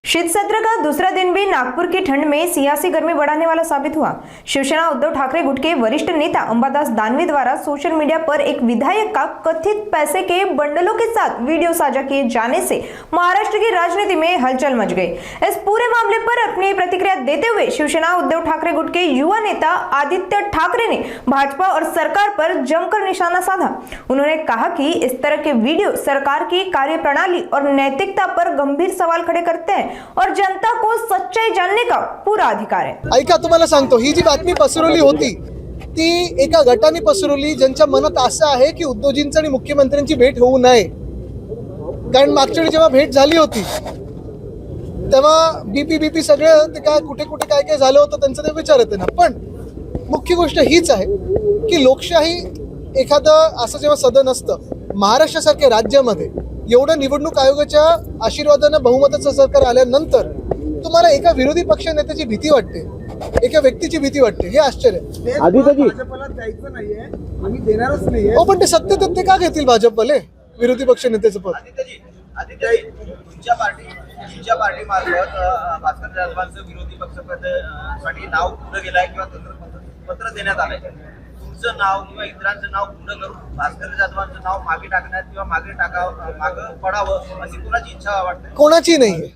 शीत सत्र का दूसरा दिन भी नागपुर की ठंड में सियासी गर्मी बढ़ाने वाला साबित हुआ। शिवसेना उद्धव ठाकरे गुट के वरिष्ठ नेता अंबादास दानवे द्वारा सोशल मीडिया पर एक विधायक का कथित पैसे के बंडलों के साथ वीडियो साझा किए जाने से महाराष्ट्र की राजनीति में हलचल मच गई। इस पूरे मामले पर अपनी प्रतिक्रिया देते हुए शिवसेना उद्धव ठाकरे गुट के युवा नेता आदित्य ठाकरे ने भाजपा और सरकार पर जमकर निशाना साधा। उन्होंने कहा कि इस तरह के वीडियो सरकार की कार्यप्रणाली और नैतिकता पर गंभीर सवाल खड़े करते हैं और जनता को सच्चाई जानने का पूरा अधिकार है। ऐका, तुम्हाला सांगतो, ही जी बातमी पसरवली होती ती एका गटाने पसरवली ज्यांच्या मनात असं आहे की उद्धवजींची आणि मुख्यमंत्र्यांची भेट होऊ नये। कारण मागच्या वेळी जेव्हा भेट झाली होती तेव्हा बीपी सगळं ते काय कुठे कुठे काय काय झालं होतं त्यांचं ते विचारत ना। पण मुख्य गोष्ट हीच आहे की लोकशाही एखादं असं जेव्हा सदन असतं महाराष्ट्रासारख्या राज्यामध्ये एवढं निवडणूक आयोगाच्या आशीर्वादानं बहुमताचं सरकार आल्यानंतर तुम्हाला एका विरोधी पक्ष नेत्याची भीती वाटते, एका व्यक्तीची भीती वाटते, हे आश्चर्य आहे। भाजपला जायचं नाहीये, आम्ही देणारच नाहीये। हो, पण ते सत्तेत ते का घेतील भाजपवाले विरोधी पक्ष नेत्याचं पद? आदित्यजी, तुमच्या पार्टी मार्फत भास्कर जाधवांचं विरोधी पक्षपद साठी नाव पुढे गेलाय किंवा पत्र देण्यात आलंय। तुमचं नाव किंवा इतरांचं नाव पुढे करून भास्कर जाधवांचं नाव मागे टाकण्यात किंवा मागे पडावं अशी कोणाची इच्छा वाटते? कोणाची नाहीये,